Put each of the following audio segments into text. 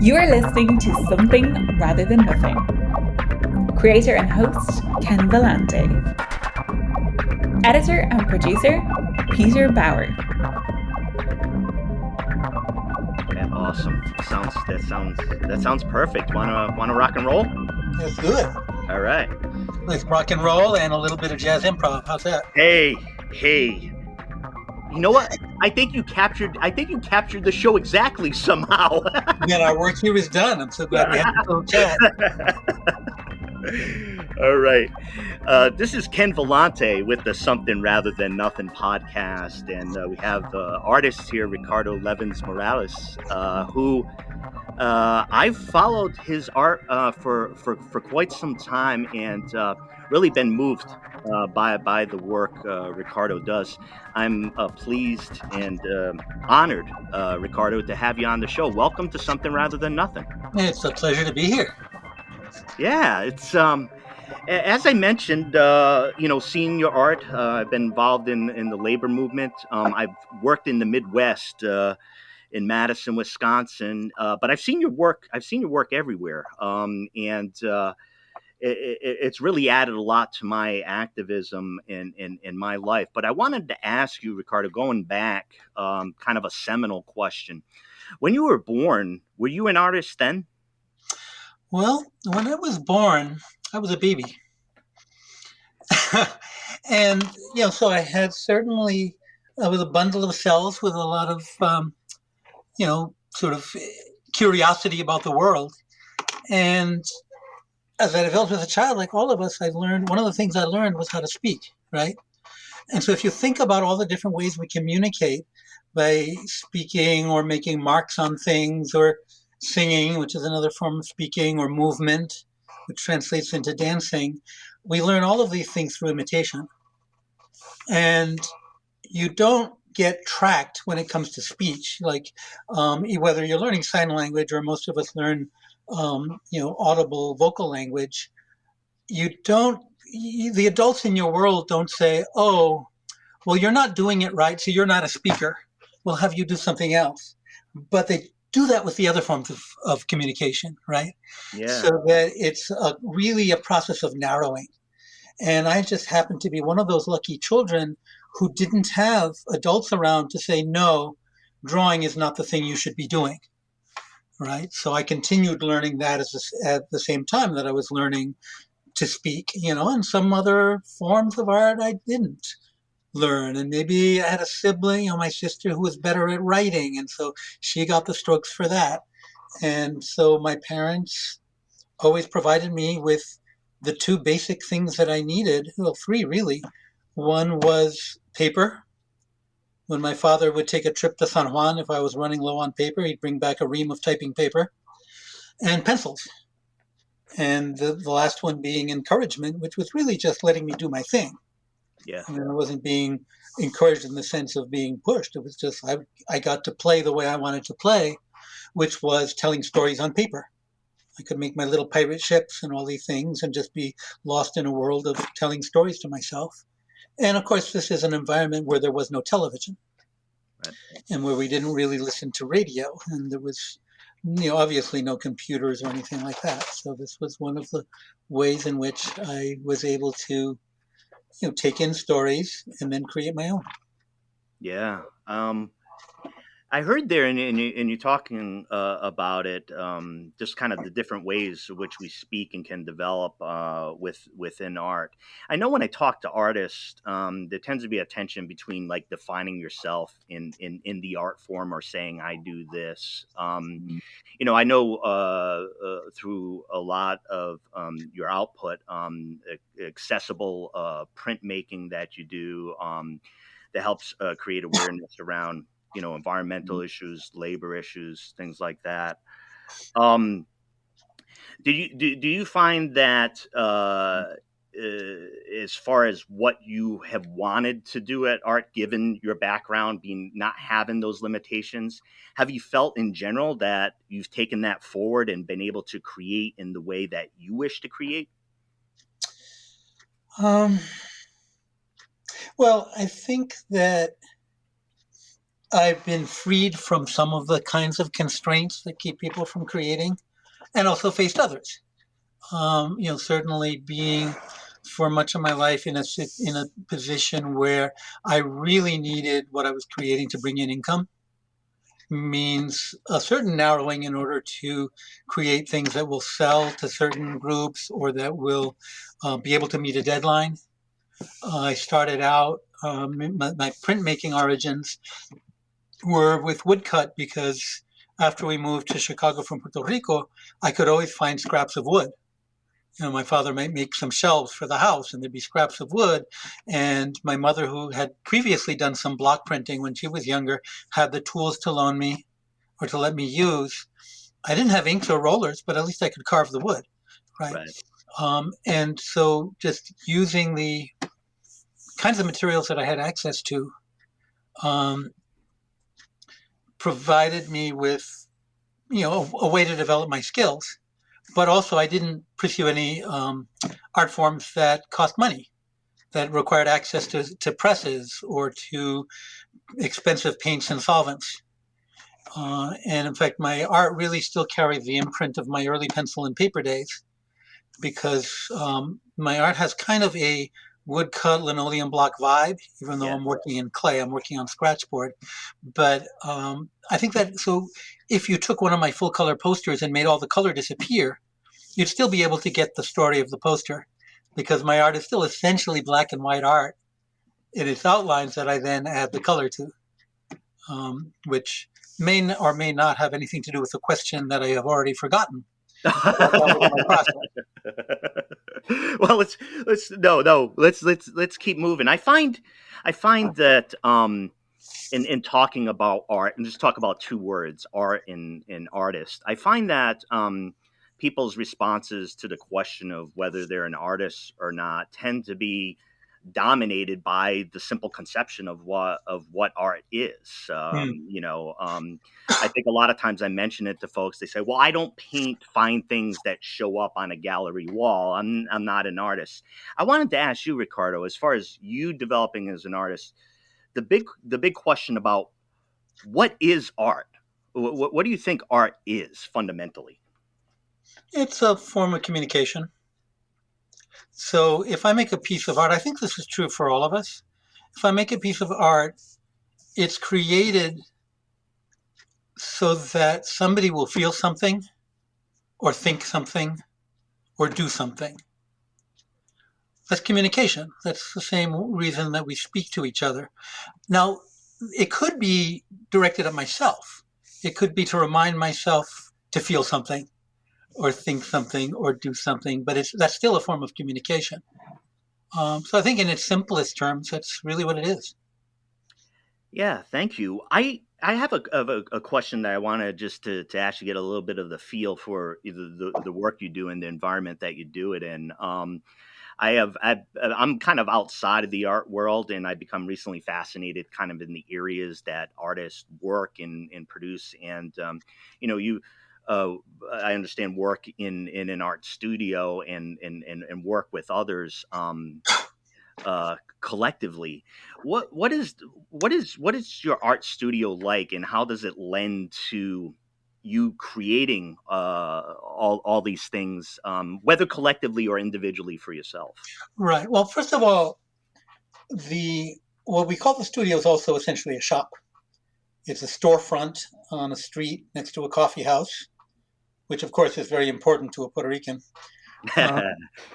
You are listening to Something Rather Than Nothing. Creator and host, Ken Vellante. Editor and producer, Peter Bauer. Yeah, awesome. That sounds perfect. Wanna rock and roll? Let's do it. All right. Let's rock and roll and a little bit of jazz improv. How's that? Hey. You know what? I think you captured the show exactly somehow. Man, our work here is done. I'm so glad we had this little chat. All right. This is Ken Vellante with the Something Rather Than Nothing podcast, and we have artist here, Ricardo Levins Morales, who I've followed his art for quite some time, and really been moved by the work Ricardo does. I'm pleased and honored, Ricardo, to have you on the show. Welcome to Something Rather Than Nothing. It's a pleasure to be here. Yeah, it's as I mentioned, seeing your art. I've been involved in the labor movement. I've worked in the Midwest, in Madison, Wisconsin, but I've seen your work. I've seen your work everywhere, and it's really added a lot to my activism in my life. But I wanted to ask you, Ricardo, going back, kind of a seminal question. When you were born, were you an artist then? Well, when I was born, I was a baby. And, so I had I was a bundle of cells with a lot of, sort of curiosity about the world. And as I developed as a child, like all of us, one of the things I learned was how to speak, right? And so if you think about all the different ways we communicate by speaking or making marks on things or singing, which is another form of speaking, or movement, which translates into dancing, we learn all of these things through imitation. And you don't get tracked when it comes to speech, like whether you're learning sign language or most of us learn, audible vocal language. The adults in your world don't say, oh, well, you're not doing it right, so you're not a speaker. We'll have you do something else. But they do that with the other forms of communication, right? Yeah. So that it's really a process of narrowing. And I just happened to be one of those lucky children who didn't have adults around to say, no, drawing is not the thing you should be doing, right? So I continued learning that at the same time that I was learning to speak, and some other forms of art I didn't learn. And maybe I had a sibling, my sister, who was better at writing, and so she got the strokes for that. And so my parents always provided me with the two basic things that I needed. Well, three really. One was paper. When my father would take a trip to San Juan, if I was running low on paper, he'd bring back a ream of typing paper, and pencils. And the last one being encouragement, which was really just letting me do my thing. Yeah. I wasn't being encouraged in the sense of being pushed. It was just I got to play the way I wanted to play, which was telling stories on paper. I could make my little pirate ships and all these things and just be lost in a world of telling stories to myself. And of course, this is an environment where there was no television, right, and where we didn't really listen to radio, and there was, obviously no computers or anything like that. So this was one of the ways in which I was able to, take in stories and then create my own. Yeah. I heard there in you talking about it, just kind of the different ways in which we speak and can develop within art. I know when I talk to artists, there tends to be a tension between like defining yourself in the art form or saying I do this. I know through a lot of your output, accessible printmaking that you do that helps create awareness around environmental issues, labor issues, things like that. Do you find that as far as what you have wanted to do at art, given your background being not having those limitations, have you felt in general that you've taken that forward and been able to create in the way that you wish to create? Well, I think that I've been freed from some of the kinds of constraints that keep people from creating, and also faced others. Certainly being for much of my life in a position where I really needed what I was creating to bring in income means a certain narrowing in order to create things that will sell to certain groups or that will be able to meet a deadline. I started out, my printmaking origins were with woodcut because after we moved to Chicago from Puerto Rico, I could always find scraps of wood. My father might make some shelves for the house and there'd be scraps of wood. And my mother, who had previously done some block printing when she was younger, had the tools to loan me or to let me use. I didn't have inks or rollers, but at least I could carve the wood, right? And so just using the kinds of materials that I had access to provided me with, a way to develop my skills. But also, I didn't pursue any art forms that cost money, that required access to presses or to expensive paints and solvents. And in fact, my art really still carries the imprint of my early pencil and paper days, because my art has kind of a woodcut linoleum block vibe, even though I'm working in clay, I'm working on scratchboard. But I think that, so if you took one of my full color posters and made all the color disappear, you'd still be able to get the story of the poster, because my art is still essentially black and white art in its outlines that I then add the color to, which may or may not have anything to do with the question that I have already forgotten. Well, let's keep moving. I find that in talking about art, and just talk about two words, art and artist, I find that people's responses to the question of whether they're an artist or not tend to be dominated by the simple conception of what art is. I think a lot of times I mention it to folks. They say, "Well, I don't paint fine things that show up on a gallery wall. I'm not an artist." I wanted to ask you, Ricardo, as far as you developing as an artist, the big question about what is art. What do you think art is fundamentally? It's a form of communication. So if I make a piece of art, I think this is true for all of us. If I make a piece of art, it's created so that somebody will feel something or think something or do something. That's communication. That's the same reason that we speak to each other. Now, it could be directed at myself. It could be to remind myself to feel something or think something or do something, but that's still a form of communication. So I think in its simplest terms, that's really what it is. Yeah, thank you. I have a question that I want to just to actually get a little bit of the feel for the work you do and the environment that you do it in. I'm kind of outside of the art world, and I become recently fascinated kind of in the areas that artists work and produce. And I understand work in an art studio and work with others collectively. What is your art studio like, and how does it lend to you creating all these things, whether collectively or individually for yourself? Right. Well, first of all, what we call the studio is also essentially a shop. It's a storefront on a street next to a coffee house, which of course is very important to a Puerto Rican.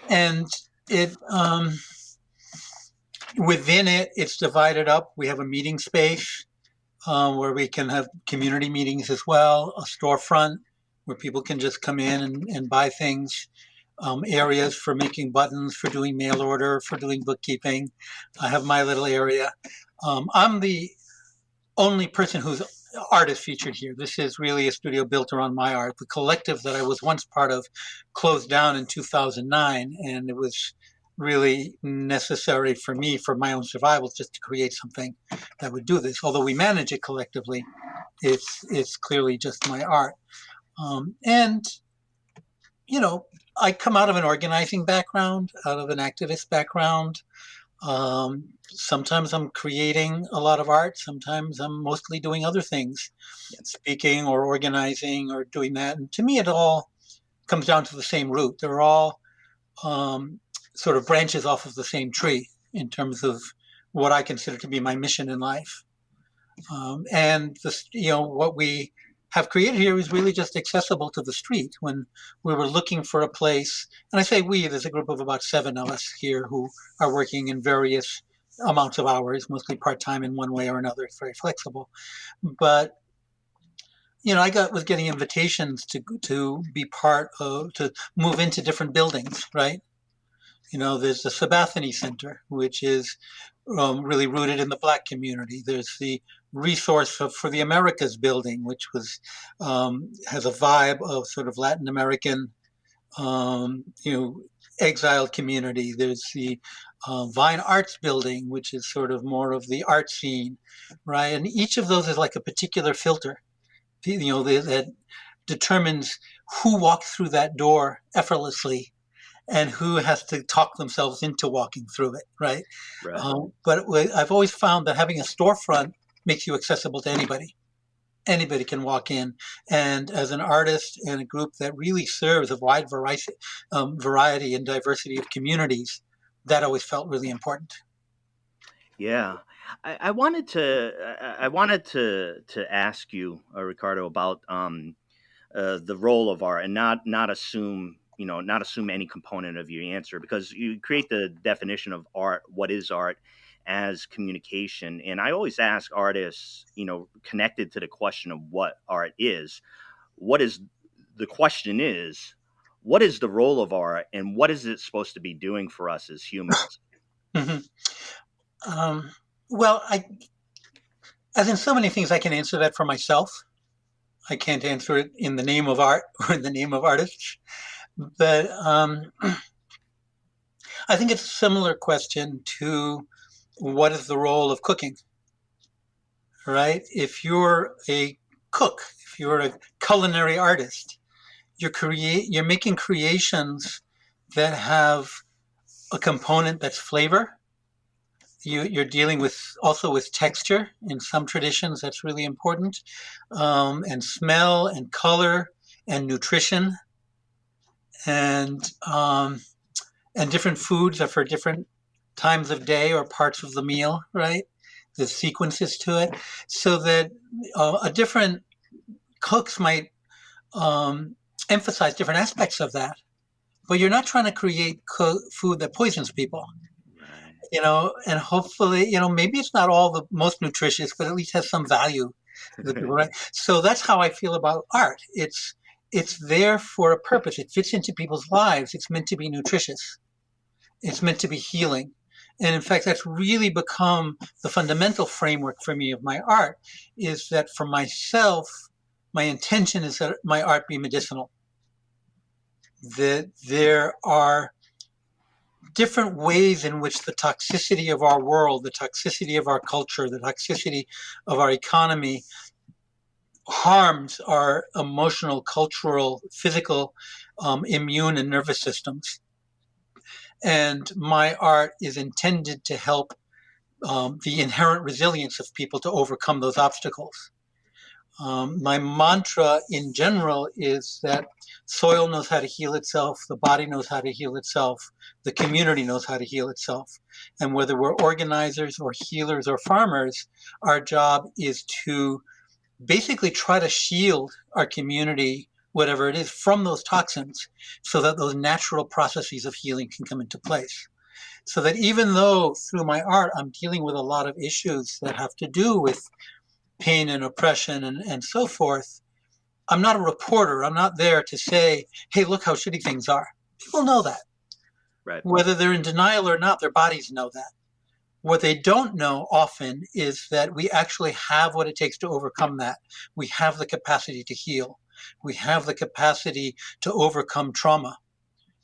And it within it, it's divided up. We have a meeting space where we can have community meetings as well, a storefront where people can just come in and buy things, areas for making buttons, for doing mail order, for doing bookkeeping. I have my little area. I'm the only person whose art is featured here. This is really a studio built around my art. The collective that I was once part of closed down in 2009, and it was really necessary for me, for my own survival, just to create something that would do this. Although we manage it collectively, it's clearly just my art. And I come out of an organizing background, out of an activist background. Sometimes I'm creating a lot of art. Sometimes I'm mostly doing other things, speaking or organizing or doing that. And to me, it all comes down to the same root. They're all sort of branches off of the same tree in terms of what I consider to be my mission in life. And this, what we have created here is really just accessible to the street. When we were looking for a place, and I say we, there's a group of about 7 of us here who are working in various amounts of hours, mostly part-time in one way or another. It's very flexible. But I was getting invitations to be part of, to move into different buildings, right? There's the Sabathani Center, which is really rooted in the Black community. There's the Resource for the Americas building, which has a vibe of sort of Latin American, exiled community. There's the Vine Arts building, which is sort of more of the art scene, right? And each of those is like a particular filter, that determines who walked through that door effortlessly and who has to talk themselves into walking through it, right? But I've always found that having a storefront makes you accessible to anybody. Anybody can walk in. And as an artist and a group that really serves a wide variety and diversity of communities, that always felt really important. Yeah. I wanted to ask you, Ricardo, about the role of art, and not assume any component of your answer, because you create the definition of art. What is art? As communication. And I always ask artists, connected to the question of what art is, what is the role of art, and what is it supposed to be doing for us as humans? Mm-hmm. Well, as in so many things, I can answer that for myself. I can't answer it in the name of art or in the name of artists. But I think it's a similar question to what is the role of cooking, right? If you're a cook, if you're a culinary artist, you're making creations that have a component that's flavor. You're dealing also with texture. In some traditions, that's really important, and smell and color and nutrition, and different foods are for different times of day or parts of the meal, right? There's sequences to it, so that different cooks might emphasize different aspects of that. But you're not trying to create food that poisons people. And hopefully, maybe it's not all the most nutritious, but at least has some value. Right? So that's how I feel about art. It's there for a purpose. It fits into people's lives. It's meant to be nutritious. It's meant to be healing. And in fact, that's really become the fundamental framework for me of my art, is that for myself, my intention is that my art be medicinal. That there are different ways in which the toxicity of our world, the toxicity of our culture, the toxicity of our economy harms our emotional, cultural, physical, immune and nervous systems. And my art is intended to help the inherent resilience of people to overcome those obstacles. My mantra in general is that soil knows how to heal itself, the body knows how to heal itself, the community knows how to heal itself. And whether we're organizers or healers or farmers, our job is to basically try to shield our community, whatever it is, from those toxins, so that those natural processes of healing can come into place. So that even though through my art I'm dealing with a lot of issues that have to do with pain and oppression and so forth, I'm not a reporter. I'm not there to say, hey, look how shitty things are. People know that. Right. Whether they're in denial or not, their bodies know that. What they don't know often is that we actually have what it takes to overcome that. We have the capacity to heal. We have the capacity to overcome trauma,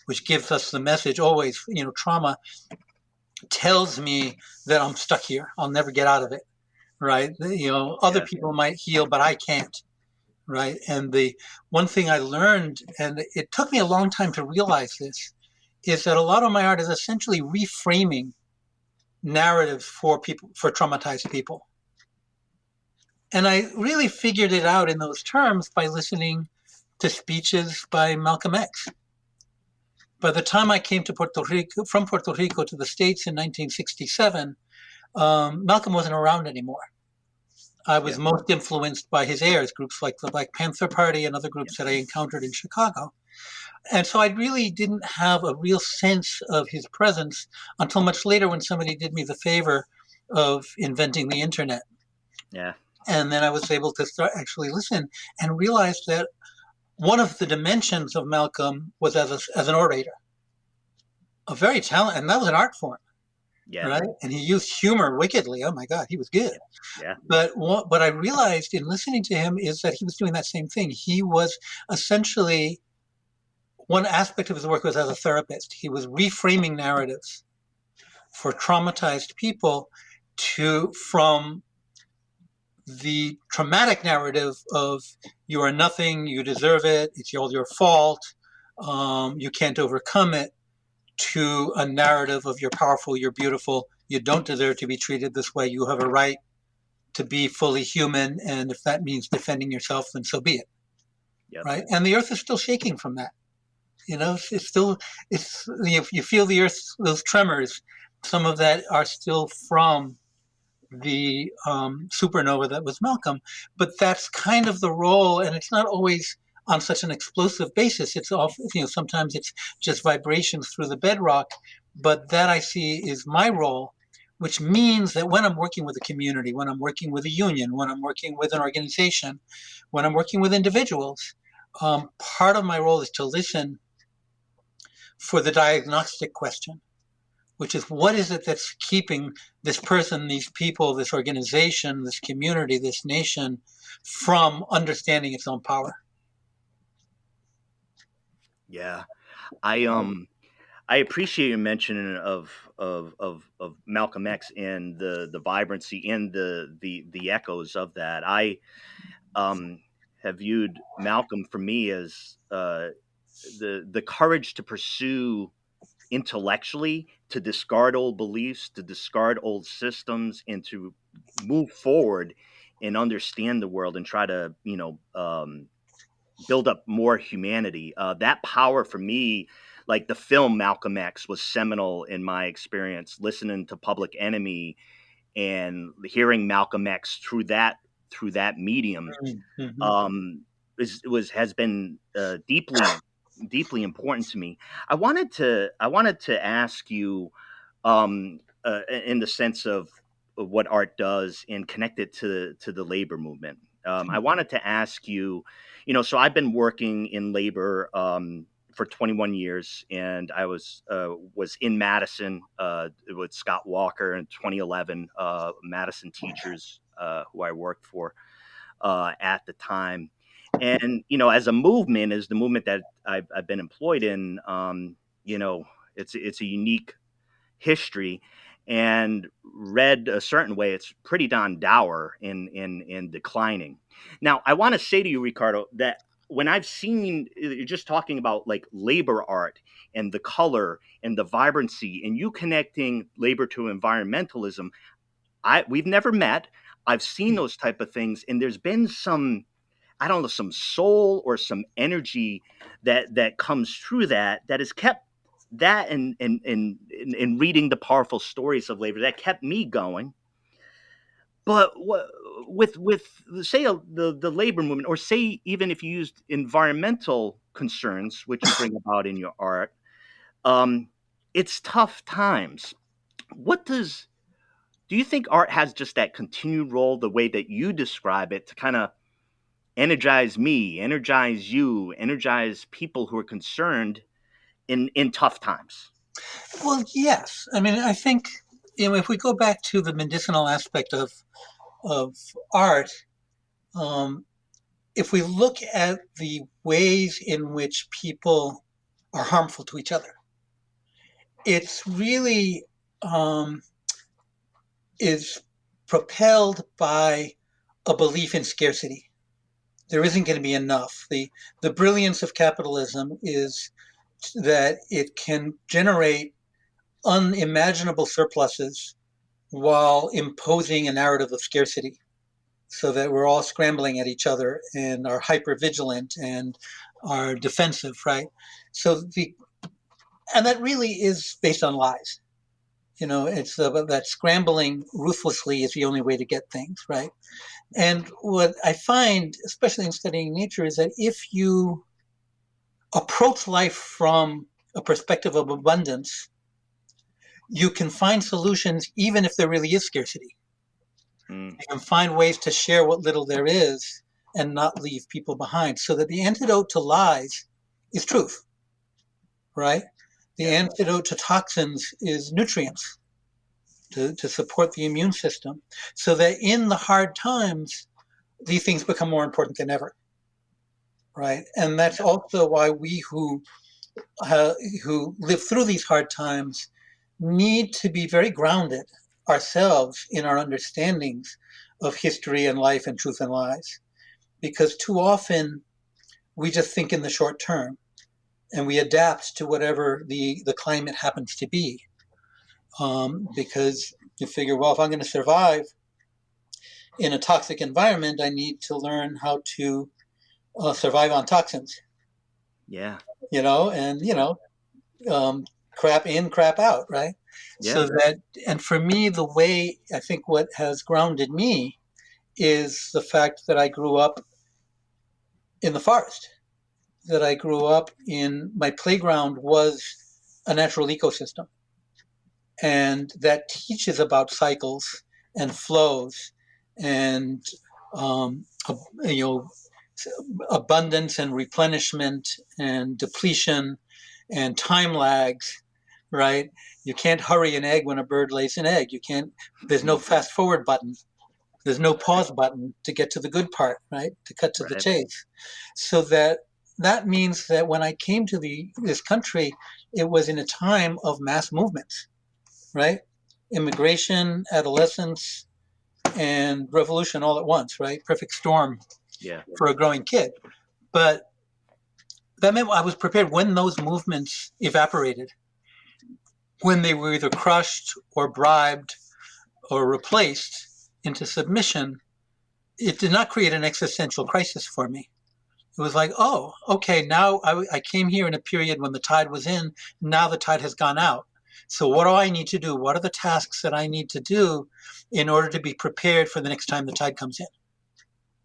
which gives us the message always, trauma tells me that I'm stuck here. I'll never get out of it, right? Other people might heal, but I can't, right? And the one thing I learned, and it took me a long time to realize this, is that a lot of my art is essentially reframing narratives for people, for traumatized people. And I really figured it out in those terms by listening to speeches by Malcolm X. By the time I came to from Puerto Rico to the States in 1967, Malcolm wasn't around anymore. I was most influenced by his heirs, groups like the Black Panther Party and other groups that I encountered in Chicago. And so I really didn't have a real sense of his presence until much later when somebody did me the favor of inventing the internet. Yeah. And then I was able to start actually listen and realize that one of the dimensions of Malcolm was as an orator. A very talented, and that was an art form. Yeah. Right. And he used humor wickedly. Oh my God, he was good. Yeah. But what I realized in listening to him is that he was doing that same thing. He was essentially, one aspect of his work was as a therapist. He was reframing narratives for traumatized people from the traumatic narrative of you are nothing, you deserve it, it's all your fault, you can't overcome it, to a narrative of you're powerful, you're beautiful, you don't deserve to be treated this way, you have a right to be fully human, and if that means defending yourself, then so be it. Yep. Right? And the earth is still shaking from that. You know, you feel the earth, those tremors, some of that are still from the supernova that was Malcolm, but that's kind of the role, and it's not always on such an explosive basis. It's often, sometimes it's just vibrations through the bedrock, but that I see is my role, which means that when I'm working with a community, when I'm working with a union, when I'm working with an organization, when I'm working with individuals, part of my role is to listen for the diagnostic question, which is what is it that's keeping this person, these people, this organization, this community, this nation from understanding its own power? Yeah, I appreciate your mention of Malcolm X and the vibrancy and the echoes of that. I have viewed Malcolm for me as the courage to pursue intellectually, to discard old beliefs, to discard old systems, and to move forward and understand the world and try to build up more humanity. That power for me, like the film Malcolm X was seminal in my experience, listening to Public Enemy and hearing Malcolm X through that medium, has been deeply important to me. I wanted to ask you, in the sense of what art does and connect it to the labor movement. I wanted to ask you, so I've been working in labor for 21 years, and I was in Madison with Scott Walker in 2011, Madison teachers who I worked for at the time. And, as a movement, as the movement that I've been employed in, it's a unique history, and read a certain way, it's pretty darn dour and declining. Now, I want to say to you, Ricardo, that when I've seen, you're just talking about like labor art and the color and the vibrancy, and you connecting labor to environmentalism, we've never met. I've seen those type of things, and there's been some, I don't know, some soul or some energy that comes through that has kept that and reading the powerful stories of labor that kept me going. But with say the labor movement, or say even if you used environmental concerns, which you bring about in your art, it's tough times. Do you think art has just that continued role, the way that you describe it, to kind of energize me, energize you, energize people who are concerned in tough times? Well, yes. I mean, I think, if we go back to the medicinal aspect of art, if we look at the ways in which people are harmful to each other, it's really is propelled by a belief in scarcity. There isn't going to be enough. The brilliance of capitalism is that it can generate unimaginable surpluses while imposing a narrative of scarcity, so that we're all scrambling at each other and are hyper vigilant and are defensive, right? And that really is based on lies. It's that scrambling ruthlessly is the only way to get things, right? And what I find, especially in studying nature, is that if you approach life from a perspective of abundance, you can find solutions even if there really is scarcity. You can find ways to share what little there is and not leave people behind. So that the antidote to lies is truth, right? The antidote to toxins is nutrients to support the immune system, so that in the hard times, these things become more important than ever, right? And that's also why we who live through these hard times need to be very grounded ourselves in our understandings of history and life and truth and lies, because too often we just think in the short term and we adapt to whatever the climate happens to be, because you figure, well, if I'm going to survive in a toxic environment, I need to learn how to survive on toxins. Yeah. Crap in, crap out, right? Yeah. So that, and for me, the way I think what has grounded me is the fact that I grew up in the forest, that I grew up in, my playground was a natural ecosystem. And that teaches about cycles and flows and, abundance and replenishment and depletion and time lags, right? You can't hurry an egg when a bird lays an egg. There's no fast forward button. There's no pause button to get to the good part, right? To cut to the chase. So that means that when I came to this country, it was in a time of mass movements, right? Immigration, adolescence, and revolution all at once, right? Perfect storm for a growing kid. But that meant I was prepared when those movements evaporated, when they were either crushed or bribed or replaced into submission. It did not create an existential crisis for me. It was like, oh, okay, now I came here in a period when the tide was in, now the tide has gone out. So what do I need to do? What are the tasks that I need to do in order to be prepared for the next time the tide comes in?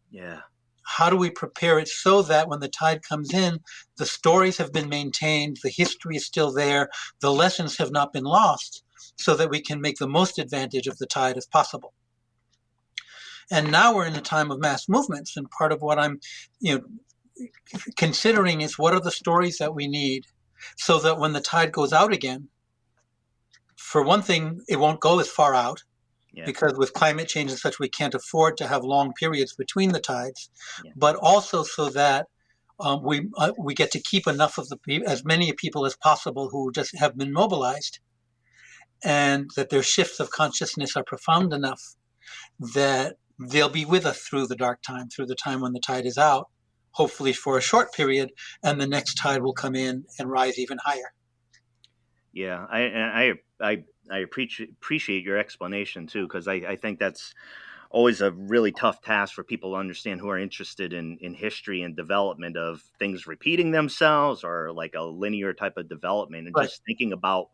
Yeah. How do we prepare it so that when the tide comes in, the stories have been maintained, the history is still there, the lessons have not been lost, so that we can make the most advantage of the tide as possible? And now we're in a time of mass movements, and part of what I'm, considering is what are the stories that we need so that when the tide goes out again, for one thing, it won't go as far out, because with climate change and such, we can't afford to have long periods between the tides, but also so that we get to keep enough of as many people as possible who just have been mobilized, and that their shifts of consciousness are profound enough that they'll be with us through the dark time, through the time when the tide is out, hopefully for a short period, and the next tide will come in and rise even higher. Yeah, I appreciate your explanation too, because I think that's always a really tough task for people to understand who are interested in history and development of things repeating themselves or like a linear type of development, and just thinking about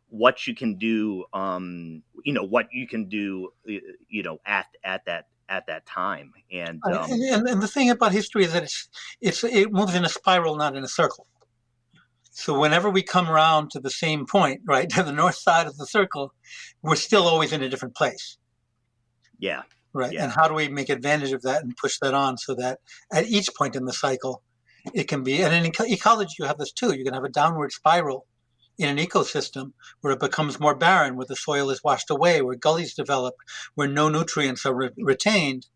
what you can do, what you can do, at that time. And the thing about history is that it moves in a spiral, not in a circle. So whenever we come around to the same point, right, to the north side of the circle, we're still always in a different place. Yeah. Right. Yeah. And how do we make advantage of that and push that on so that at each point in the cycle, it can be, and in ecology, you have this too. You can have a downward spiral in an ecosystem where it becomes more barren, where the soil is washed away, where gullies develop, where no nutrients are retained,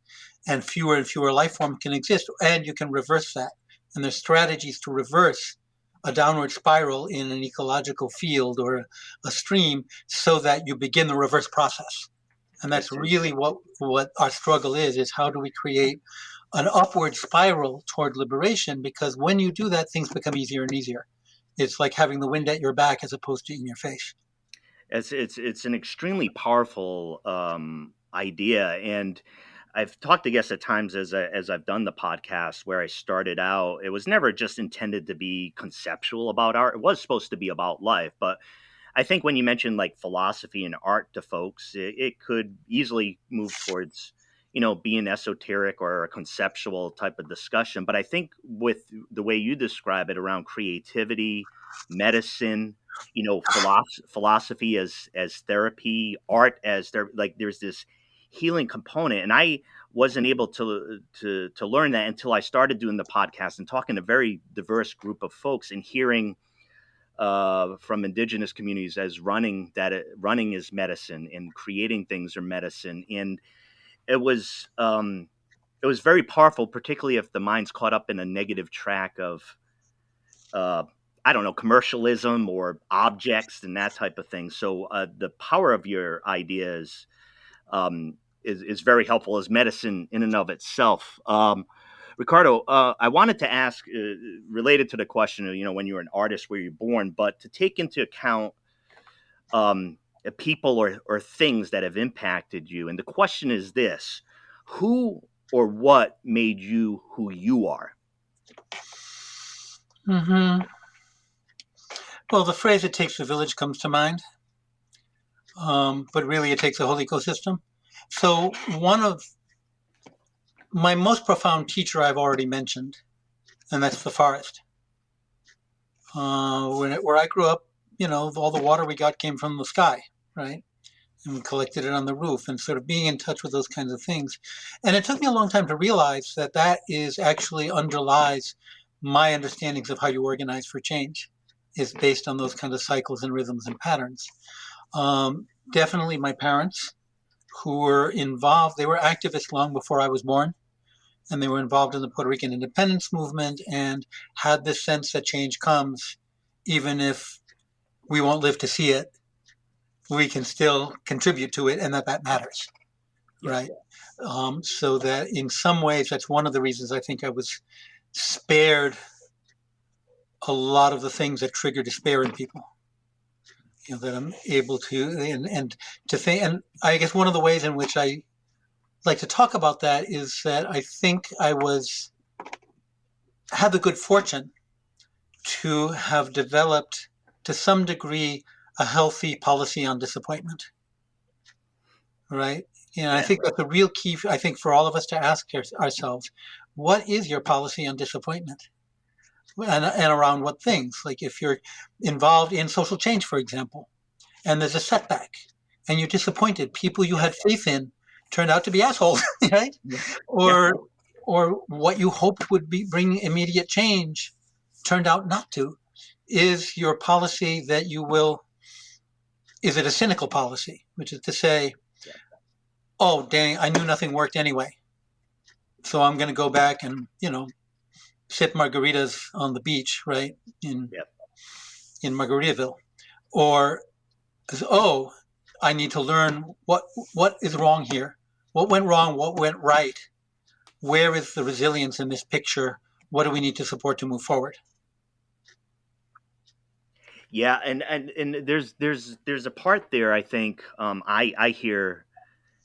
and fewer life forms can exist. And you can reverse that. And there's strategies to reverse a downward spiral in an ecological field or a stream so that you begin the reverse process. And that's really what our struggle is how do we create an upward spiral toward liberation? Because when you do that, things become easier and easier. It's like having the wind at your back as opposed to in your face. It's an extremely powerful idea, and I've talked to guests at times as I've done the podcast where I started out. It was never just intended to be conceptual about art. It was supposed to be about life, but I think when you mention like philosophy and art to folks, it could easily move towards, being esoteric or a conceptual type of discussion. But I think with the way you describe it around creativity, medicine, philosophy as therapy, art as there, like there's this healing component, and I wasn't able to learn that until I started doing the podcast and talking to a very diverse group of folks and hearing from indigenous communities as running is medicine and creating things are medicine, and it was very powerful, particularly if the mind's caught up in a negative track of I don't know, commercialism or objects and that type of thing. So the power of your ideas is very helpful as medicine in and of itself. Ricardo, I wanted to ask, related to the question of, when you're an artist, where you're born, but to take into account people or things that have impacted you. And the question is this: who or what made you who you are? Mm-hmm. Well, the phrase "it takes a village" comes to mind, but really it takes a whole ecosystem. So one of my most profound teacher I've already mentioned, and that's the forest. Where I grew up, all the water we got came from the sky, right? And we collected it on the roof, and sort of being in touch with those kinds of things. And it took me a long time to realize that is actually underlies my understandings of how you organize for change, is based on those kinds of cycles and rhythms and patterns. Definitely my parents, who were involved, they were activists long before I was born, and they were involved in the Puerto Rican independence movement and had this sense that change comes, even if we won't live to see it, we can still contribute to it, and that matters, right? So that in some ways, that's one of the reasons I think I was spared a lot of the things that trigger despair in people. That I'm able to and to think, and I guess one of the ways in which I like to talk about that is that I think I had the good fortune to have developed to some degree a healthy policy on disappointment, right? And I think that's a real key, I think, for all of us to ask ourselves, what is your policy on disappointment? And around what things? Like if you're involved in social change, for example, and there's a setback and you're disappointed, people you had faith in turned out to be assholes, right? Or what you hoped would bring immediate change turned out not to. Is your policy that is it a cynical policy, which is to say, oh, dang, I knew nothing worked anyway, so I'm going to go back and, sip margaritas on the beach, right, in Margaritaville. Or, oh, I need to learn what is wrong here. What went wrong? What went right? Where is the resilience in this picture? What do we need to support to move forward? Yeah, and there's a part there, I think, I hear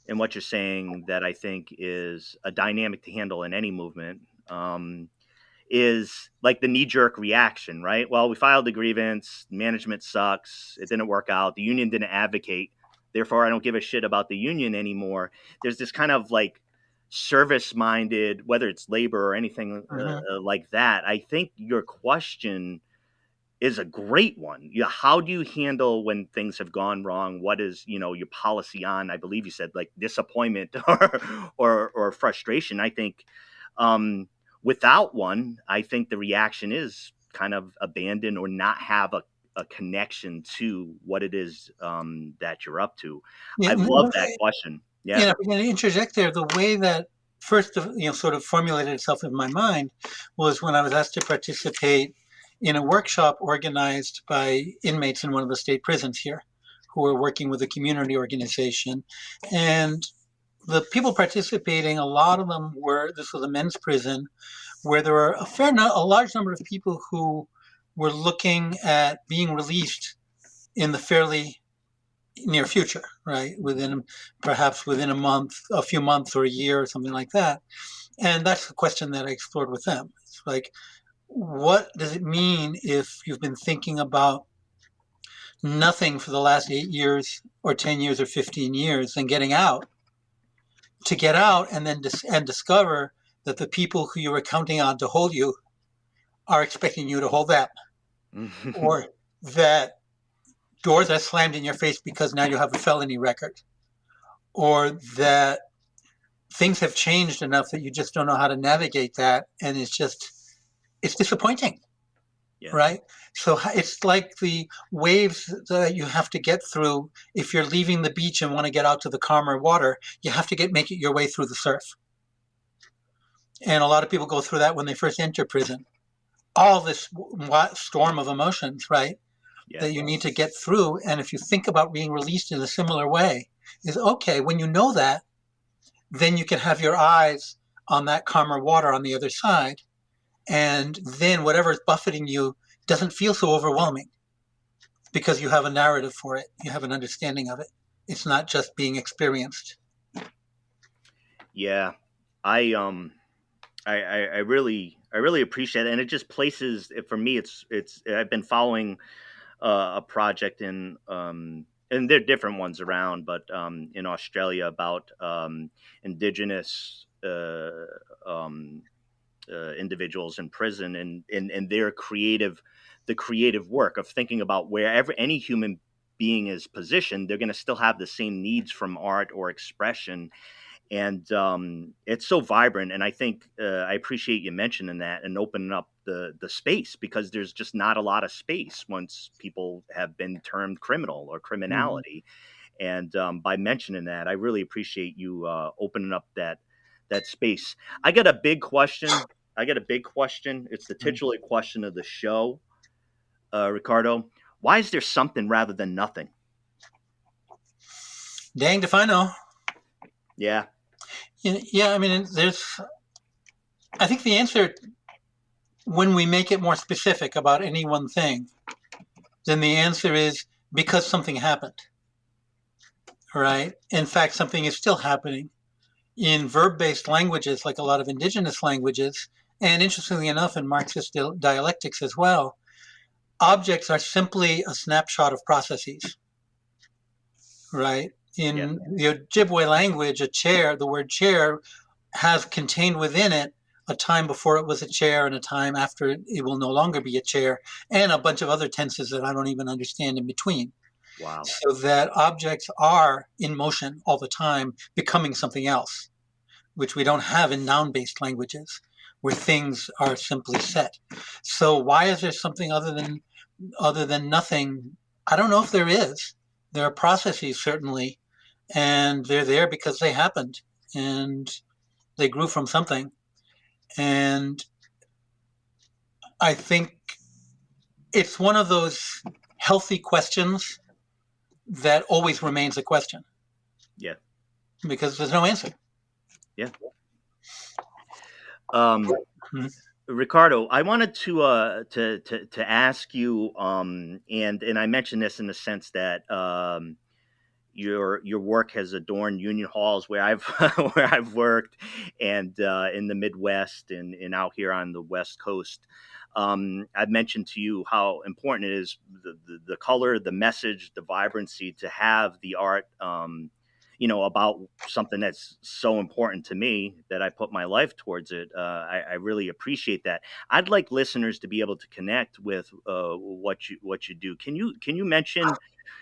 in what you're saying that I think is a dynamic to handle in any movement, is like the knee-jerk reaction, right? Well, we filed a grievance, management sucks, it didn't work out, the union didn't advocate, therefore I don't give a shit about the union anymore. There's this kind of like service-minded, whether it's labor or anything like that. I think your question is a great one. How do you handle when things have gone wrong? What is, your policy on, I believe you said, like disappointment or frustration? I think without one, I think the reaction is kind of abandon or not have a connection to what it is that you're up to. I love that question. Yeah. If I'm going to interject there, the way that first, sort of formulated itself in my mind was when I was asked to participate in a workshop organized by inmates in one of the state prisons here who were working with a community organization. And the people participating, a lot of them this was a men's prison, where there were a large number of people who were looking at being released in the fairly near future, right? Perhaps within a month, a few months, or a year, or something like that. And that's the question that I explored with them. It's like, what does it mean if you've been thinking about nothing for the last 8 years or 10 years or 15 years and getting out, to get out and then discover that the people who you were counting on to hold you are expecting you to hold them, or that doors are slammed in your face because now you have a felony record, or that things have changed enough that you just don't know how to navigate that, and it's disappointing. Yeah. Right? So it's like the waves that you have to get through. If you're leaving the beach and want to get out to the calmer water, you have to make it your way through the surf. And a lot of people go through that when they first enter prison. All this storm of emotions, right? Yeah. That you need to get through. And if you think about being released in a similar way, is okay, when you know that, then you can have your eyes on that calmer water on the other side. And then whatever is buffeting you doesn't feel so overwhelming because you have a narrative for it. You have an understanding of it. It's not just being experienced. Yeah, I really appreciate it, and it just places for me. It's I've been following a project in and there are different ones around, but in Australia about indigenous individuals in prison and their creative work of thinking about wherever any human being is positioned, they're going to still have the same needs from art or expression. And it's so vibrant. And I think I appreciate you mentioning that and opening up the space, because there's just not a lot of space once people have been termed criminal or criminality. Mm-hmm. And by mentioning that, I really appreciate you opening up that space. I got a big question. It's the titular question of the show, Ricardo. Why is there something rather than nothing? Danged if I know. Yeah. Yeah, I mean, I think the answer, when we make it more specific about any one thing, then the answer is because something happened, right? In fact, something is still happening. In verb-based languages, like a lot of indigenous languages, and interestingly enough, in Marxist dialectics as well, objects are simply a snapshot of processes, right? In the Ojibwe language, the word chair has contained within it a time before it was a chair and a time after it will no longer be a chair, and a bunch of other tenses that I don't even understand in between. Wow. So that objects are in motion all the time, becoming something else, which we don't have in noun-based languages, where things are simply set. So why is there something other than nothing? I don't know if there is. There are processes, certainly, and they're there because they happened, and they grew from something. And I think it's one of those healthy questions that always remains a question. Yeah. Because there's no answer. Yeah. Ricardo, I wanted to ask you, and I mentioned this in the sense that your work has adorned union halls where I've worked, and in the Midwest and out here on the West Coast. I've mentioned to you how important it is, the color, the message, the vibrancy, to have the art, about something that's so important to me that I put my life towards it. I really appreciate that. I'd like listeners to be able to connect with what you do. Can you mention,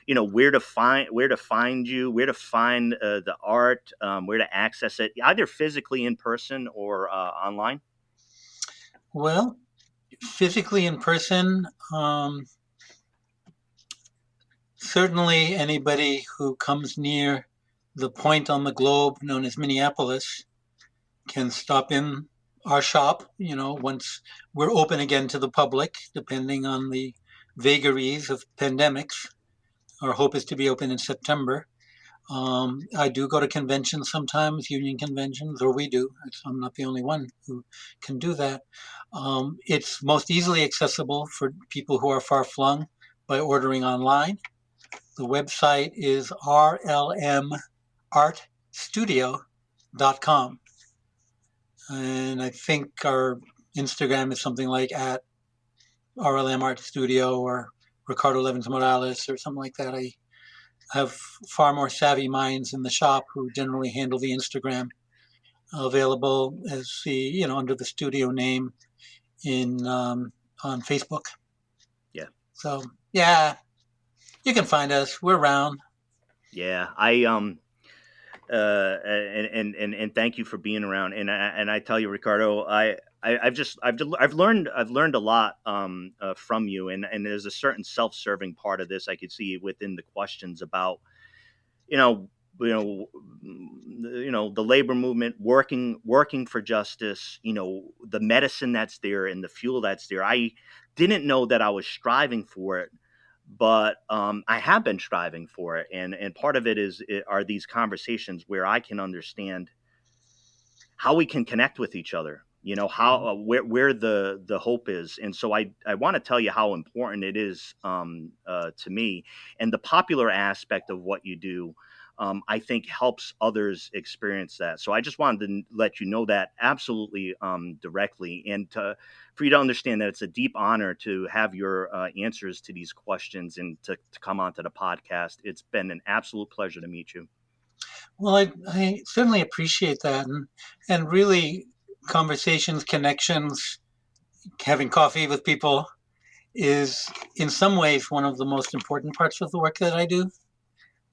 where to find you, where to find the art, where to access it, either physically in person or online? Well, physically in person, certainly anybody who comes near the point on the globe known as Minneapolis can stop in our shop, once we're open again to the public, depending on the vagaries of pandemics. Our hope is to be open in September. I do go to conventions sometimes, union conventions, or we do. I'm not the only one who can do that. It's most easily accessible for people who are far flung by ordering online. The website is rlmartstudio.com. And I think our Instagram is something like at RLM Art Studio or Ricardo Levins Morales or something like that. I have far more savvy minds in the shop who generally handle the Instagram, available as the, under the studio name on Facebook. Yeah. So yeah, you can find us. We're around. Yeah, and thank you for being around. And I tell you, Ricardo, I've learned a lot from you, and there's a certain self-serving part of this I could see within the questions about the labor movement, working for justice, the medicine that's there and the fuel that's there. I didn't know that I was striving for it, but I have been striving for it, and part of it are these conversations where I can understand how we can connect with each other, how where the hope is. And so I want to tell you how important it is to me, and the popular aspect of what you do, I think helps others experience that. So I just wanted to let you know that absolutely directly, and for you to understand that it's a deep honor to have your answers to these questions and to come onto the podcast. It's been an absolute pleasure to meet you. Well, I certainly appreciate that. And really, conversations, connections, having coffee with people is in some ways one of the most important parts of the work that I do.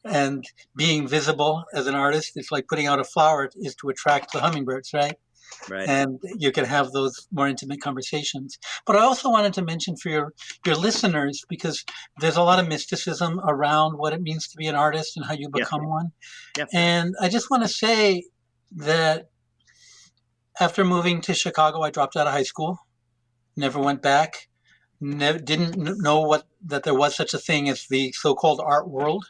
And being visible as an artist, it's like putting out a flower is to attract the hummingbirds, right? Right. And you can have those more intimate conversations. But I also wanted to mention for your listeners, because there's a lot of mysticism around what it means to be an artist and how you become one. Yeah. And I just want to say that after moving to Chicago, I dropped out of high school, never went back, didn't know that there was such a thing as the so-called art world.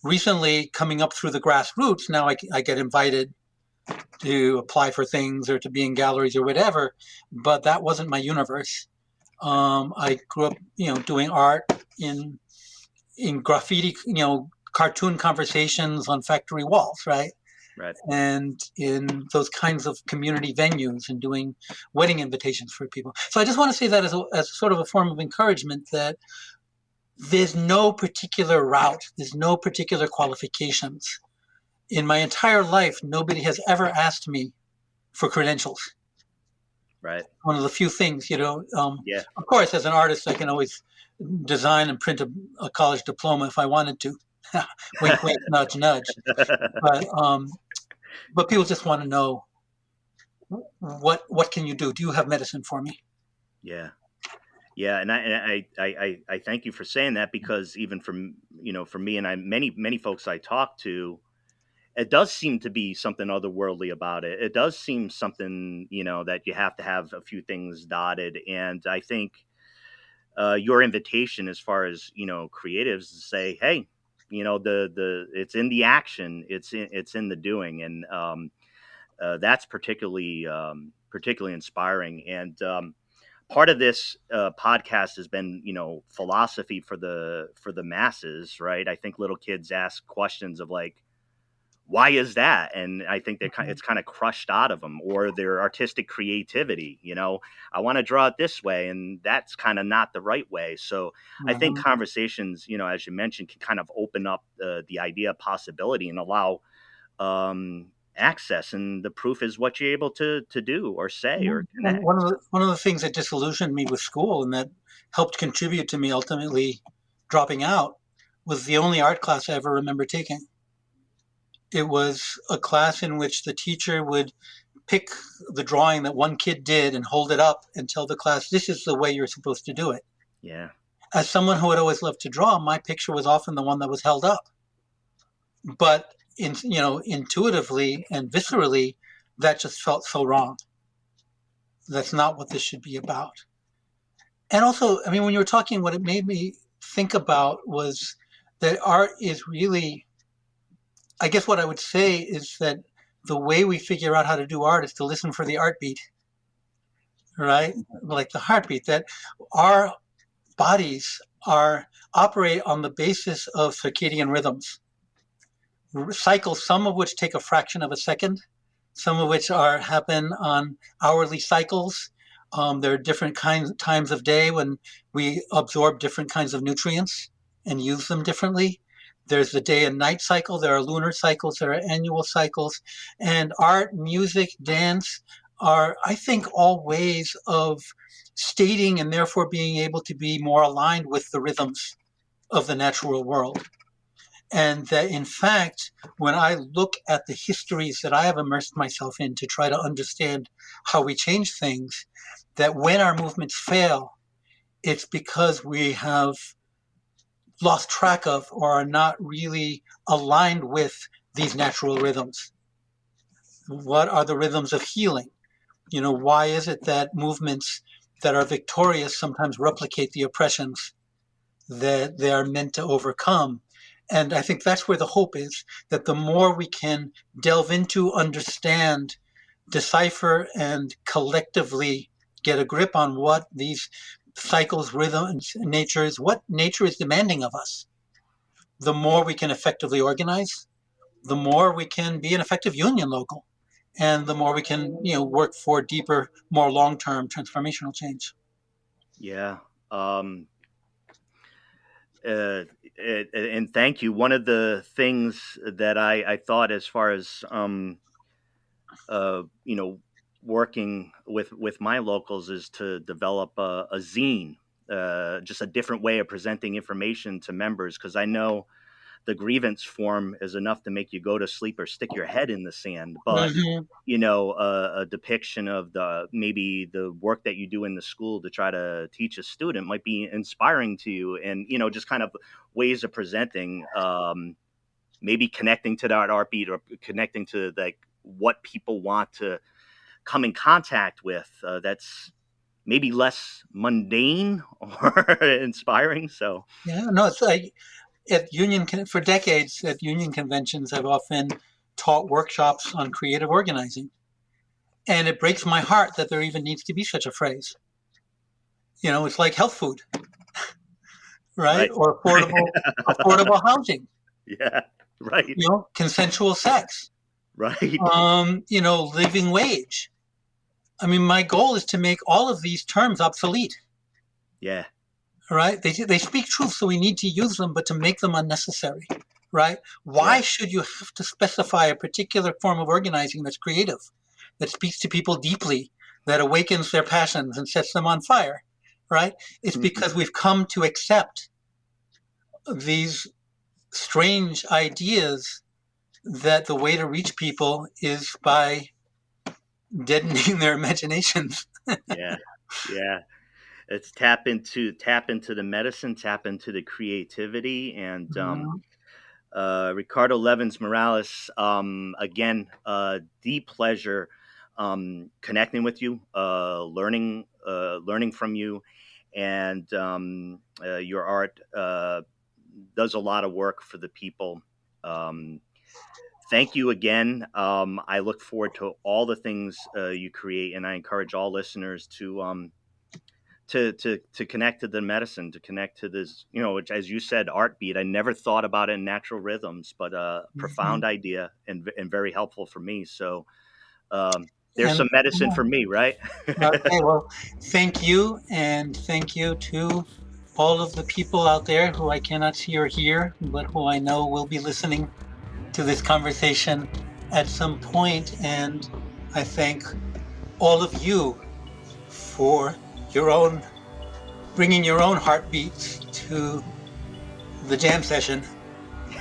Recently coming up through the grassroots, now I get invited to apply for things or to be in galleries or whatever, but that wasn't my universe. I grew up, doing art in graffiti, cartoon conversations on factory walls, right? Right. And in those kinds of community venues and doing wedding invitations for people. So I just want to say that as sort of a form of encouragement that there's no particular route, there's no particular qualifications. In my entire life, nobody has ever asked me for credentials. Right. One of the few things, Yeah. Of course, as an artist, I can always design and print a college diploma if I wanted to. Wink, wink, nudge, nudge. But people just want to know, what can you do? Do you have medicine for me? Yeah. Yeah, and I thank you for saying that, because even for me and many folks I talk to, it does seem to be something otherworldly about it. It does seem something that you have to have a few things dotted, and I think your invitation as far as creatives to say, hey, the it's in the action, it's in the doing, and that's particularly inspiring. And part of this podcast has been, philosophy for the masses, right? I think little kids ask questions of like, why is that? And I think it's kind of crushed out of them, or their artistic creativity. I want to draw it this way, and that's kind of not the right way. So I think conversations, as you mentioned, can kind of open up the idea of possibility and allow access, and the proof is what you're able to do or say or connect. One of the things that disillusioned me with school and that helped contribute to me ultimately dropping out was the only art class I ever remember taking. It was a class in which the teacher would pick the drawing that one kid did and hold it up and tell the class, this is the way you're supposed to do it. Yeah. As someone who had always loved to draw, my picture was often the one that was held up. But intuitively and viscerally, that just felt so wrong. That's not what this should be about. And also, when you were talking, what it made me think about was that art is really, I guess what I would say is that the way we figure out how to do art is to listen for the art beat, right? Like the heartbeat, that our bodies operate on the basis of circadian rhythms, cycles, some of which take a fraction of a second, some of which happen on hourly cycles. There are different times of day when we absorb different kinds of nutrients and use them differently. There's the day and night cycle. There are lunar cycles. There are annual cycles. And art, music, dance are, I think, all ways of stating and therefore being able to be more aligned with the rhythms of the natural world. And that, in fact, when I look at the histories that I have immersed myself in to try to understand how we change things, that when our movements fail, it's because we have lost track of or are not really aligned with these natural rhythms. What are the rhythms of healing? Why is it that movements that are victorious sometimes replicate the oppressions that they are meant to overcome? And I think that's where the hope is, that the more we can delve into, understand, decipher, and collectively get a grip on what these cycles, rhythms, what nature is demanding of us, the more we can effectively organize, the more we can be an effective union local, and the more we can, work for deeper, more long-term transformational change. Yeah. And thank you. One of the things that I thought, as far as working with my locals, is to develop a zine, just a different way of presenting information to members, because I know the grievance form is enough to make you go to sleep or stick your head in the sand. But a depiction of maybe the work that you do in the school to try to teach a student might be inspiring to you, and just kind of ways of presenting, maybe connecting to that art beat, or connecting to like what people want to come in contact with, that's maybe less mundane or inspiring. So it's like for decades at union conventions, I've often taught workshops on creative organizing, and it breaks my heart that there even needs to be such a phrase. It's like health food, right? Or affordable housing. Yeah, right. Consensual sex. Right. Living wage. I mean, my goal is to make all of these terms obsolete. Yeah. Right? They speak truth, so we need to use them, but to make them unnecessary. Right? Why should you have to specify a particular form of organizing that's creative, that speaks to people deeply, that awakens their passions and sets them on fire? Right? It's because we've come to accept these strange ideas that the way to reach people is by deadening their imaginations. Yeah. It's tap into the medicine, tap into the creativity. And Ricardo Levins Morales, again, deep pleasure connecting with you, learning from you, and your art does a lot of work for the people. Thank you again. I look forward to all the things you create, and I encourage all listeners to connect to the medicine, to connect to this, which, as you said, art beat. I never thought about it in natural rhythms, but profound idea and very helpful for me. So there's some medicine for me, right? Okay, well, thank you. And thank you to all of the people out there who I cannot see or hear, but who I know will be listening to this conversation at some point. And I thank all of you for bringing your own heartbeats to the jam session,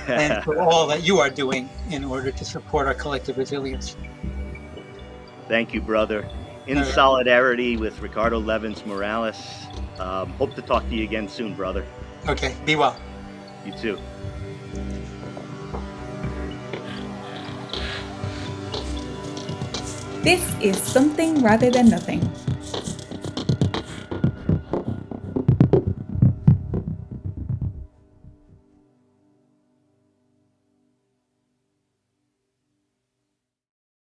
and for all that you are doing in order to support our collective resilience. Thank you, brother. In solidarity with Ricardo Levins Morales. Hope to talk to you again soon, brother. Okay, be well. You too. This is Something Rather Than Nothing,